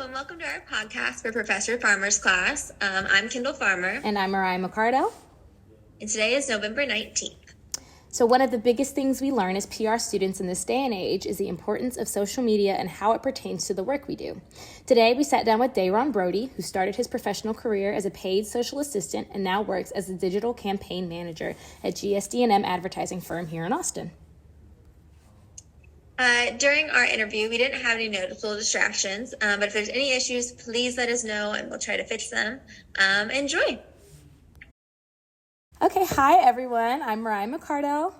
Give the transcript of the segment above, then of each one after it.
and welcome to our podcast for Professor Farmer's class. I'm Kendall Farmer. And I'm Mariah McCardell. And today is November 19th. So one of the biggest things we learn as PR students in this day and age is the importance of social media and how it pertains to the work we do. Today, we sat down with Dayron Brody, who started his professional career as a paid social assistant and now works as a digital campaign manager at GSD&M advertising firm here in Austin. During our interview, we didn't have any noticeable distractions, but if there's any issues, please let us know and we'll try to fix them. Enjoy. Okay, hi everyone. I'm Mariah McCardell.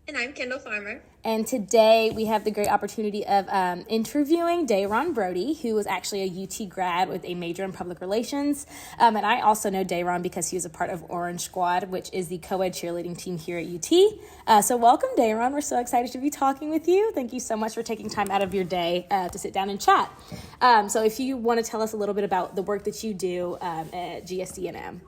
And I'm Kendall Farmer. And today we have the great opportunity of interviewing Dayron Brody, who was actually a UT grad with a major in public relations. And I also know Dayron because he was a part of Orange Squad, which is the co-ed cheerleading team here at UT. So welcome, Dayron. We're so excited to be talking with you. Thank you so much for taking time out of your day to sit down and chat. So if you want to tell us a little bit about the work that you do at GSD&M.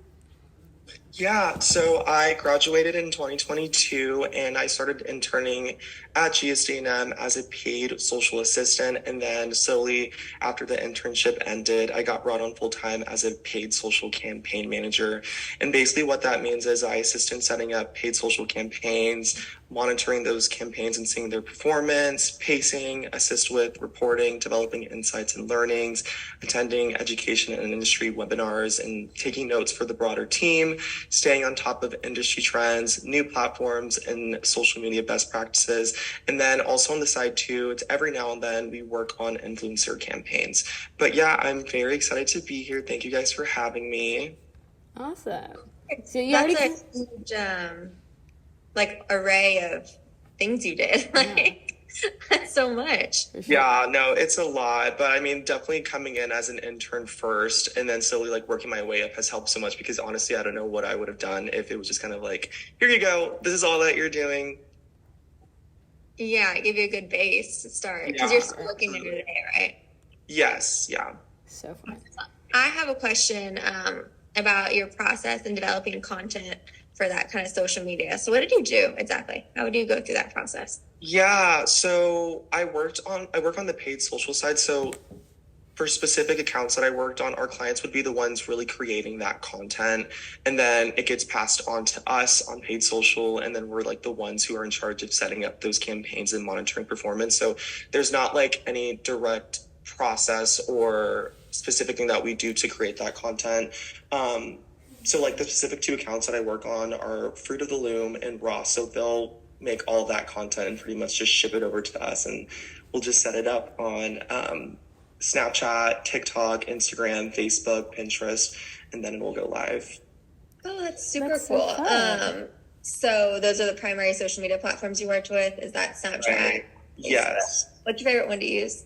Yeah, so I graduated in 2022 and I started interning at GSD&M as a paid social assistant. And then slowly after the internship ended, I got brought on full time as a paid social campaign manager. And basically what that means is I assist in setting up paid social campaigns, monitoring those campaigns and seeing their performance, pacing, assist with reporting, developing insights and learnings, attending education and industry webinars, and taking notes for the broader team, staying on top of industry trends, new platforms, and social media best practices. And then also on the side too, it's every now and then we work on influencer campaigns. But yeah, I'm very excited to be here. Thank you guys for having me. Awesome. So that's a huge array of things you did. That's so much. Sure. Yeah, no, it's a lot. But I mean, definitely coming in as an intern first and then slowly working my way up has helped so much because honestly, I don't know what I would have done if it was just kind of here you go. This is all that you're doing. Yeah, it gave you a good base to start because you're still looking into the day, right? Yes, yeah. So fun. I have a question about your process in developing content for that kind of social media. So what did you do exactly? How would you go through that process? Yeah, so I work on the paid social side. So for specific accounts that I worked on, our clients would be the ones really creating that content. And then it gets passed on to us on paid social. And then we're the ones who are in charge of setting up those campaigns and monitoring performance. So there's not any direct process or specific thing that we do to create that content. So the specific two accounts that I work on are Fruit of the Loom and Ross. So they'll make all that content and pretty much just ship it over to us. And we'll just set it up on Snapchat, TikTok, Instagram, Facebook, Pinterest, and then it will go live. Oh, that's super cool. So those are the primary social media platforms you worked with? Is that Snapchat? Right. Yes. What's your favorite one to use?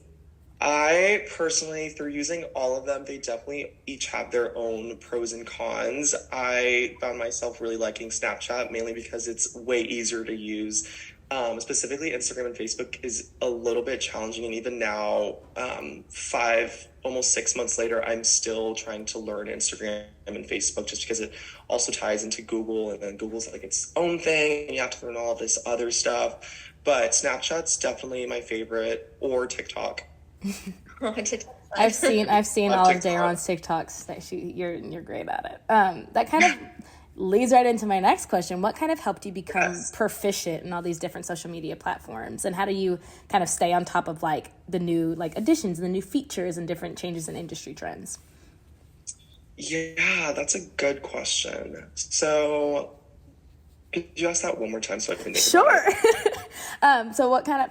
I personally, through using all of them, they definitely each have their own pros and cons. I found myself really liking Snapchat, mainly because it's way easier to use. Specifically, Instagram and Facebook is a little bit challenging. And even now, 6 months later, I'm still trying to learn Instagram and Facebook just because it also ties into Google. And then Google's its own thing. And you have to learn all this other stuff. But Snapchat's definitely my favorite, or TikTok. I've seen all of Dayron's TikToks. That you're great at it. That kind of leads right into my next question. What kind of helped you become proficient in all these different social media platforms, and how do you kind of stay on top of the new additions and the new features and different changes in industry trends? Yeah, that's a good question. So could you ask that one more time so I can think Sure. So what kind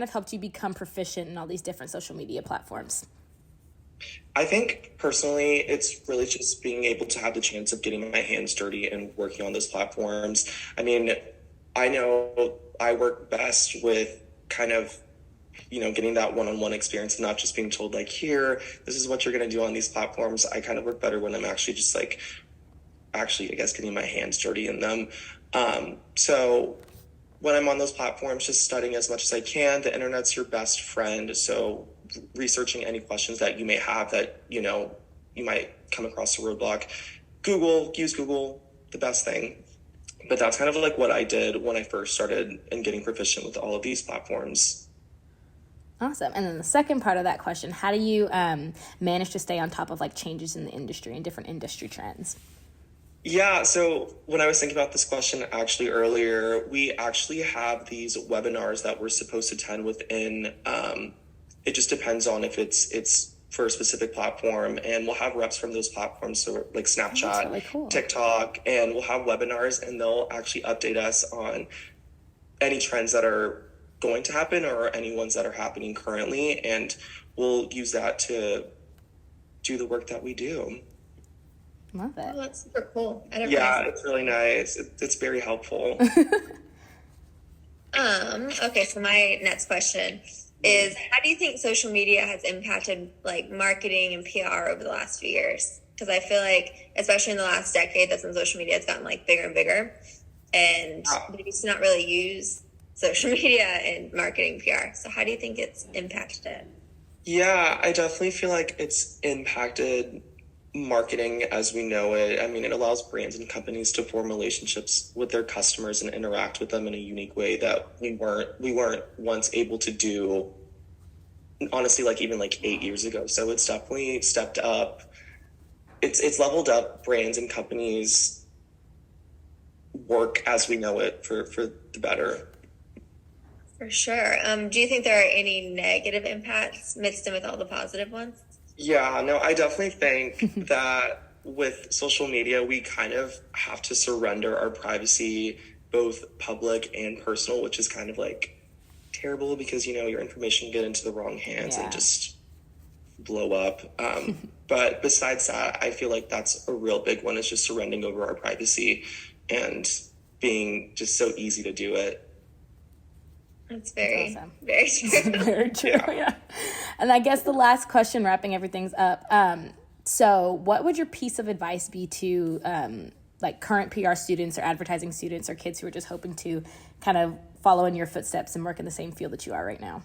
of helped you become proficient in all these different social media platforms? I think personally, it's really just being able to have the chance of getting my hands dirty and working on those platforms. I mean, I know I work best with kind of, getting that one-on-one experience and not just being told here, this is what you're going to do on these platforms. I kind of work better when I'm actually just getting my hands dirty in them. So when I'm on those platforms, just studying as much as I can. The internet's your best friend. So researching any questions that you may have that, you might come across a roadblock. Use Google, the best thing. But that's kind of what I did when I first started and getting proficient with all of these platforms. Awesome. And then the second part of that question, how do you manage to stay on top of like changes in the industry and different industry trends? Yeah, so when I was thinking about this question actually earlier, we actually have these webinars that we're supposed to attend within. It just depends on if it's for a specific platform, and we'll have reps from those platforms, so like Snapchat, really cool. TikTok, and we'll have webinars, and they'll actually update us on any trends that are going to happen or any ones that are happening currently, and we'll use that to do the work that we do. Love it. Oh, that's super cool. I don't Yeah, realize it's really nice. It's very helpful. Okay, so my next question is, how do you think social media has impacted like marketing and PR over the last few years? Because I feel like, especially in the last decade, that's when social media has gotten like bigger and bigger, and we used to not really use social media in marketing PR. So how do you think it's impacted it? Yeah, I definitely feel like it's impacted marketing as we know it. I mean, it allows brands and companies to form relationships with their customers and interact with them in a unique way that we weren't once able to do, honestly, like even like 8 years ago. So it's definitely stepped up. It's leveled up brands and companies' work as we know it for the better. For sure. Do you think there are any negative impacts mixed in with all the positive ones? Yeah, no, I definitely think that with social media, we kind of have to surrender our privacy, both public and personal, which is kind of like terrible because, you know, your information can get into the wrong hands and just blow up. But besides that, I feel like that's a real big one, is just surrendering over our privacy and being just so easy to do it. That's very, awesome. Very true. Very true, yeah. And I guess the last question, wrapping everything up. So what would your piece of advice be to like current PR students or advertising students or kids who are just hoping to kind of follow in your footsteps and work in the same field that you are right now?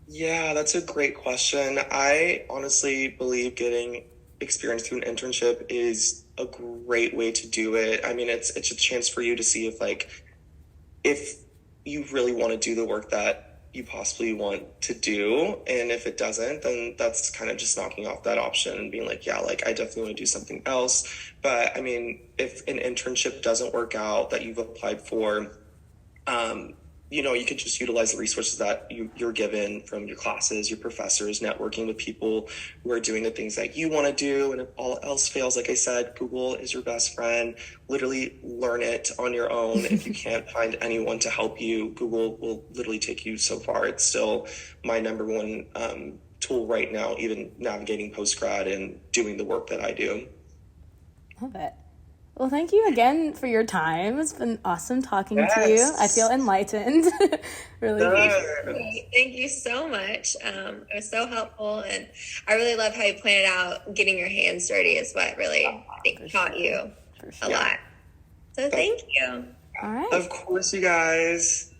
Yeah, that's a great question. I honestly believe getting experience through an internship is a great way to do it. I mean, it's a chance for you to see if you really want to do the work that you possibly want to do. And if it doesn't, then that's kind of just knocking off that option and being like, yeah, like I definitely want to do something else. But I mean, if an internship doesn't work out that you've applied for, you know, you could just utilize the resources that you're given from your classes, your professors, networking with people who are doing the things that you want to do. And if all else fails, like I said, Google is your best friend. Literally learn it on your own. If you can't find anyone to help you, Google will literally take you so far. It's still my number one tool right now, even navigating post-grad and doing the work that I do. Love it. Well, thank you again for your time. It's been awesome talking to you. I feel enlightened. Really. Thank you so much. It was so helpful, and I really love how you pointed out getting your hands dirty is what really I think taught you a lot. So thank you. All right. Of course, you guys.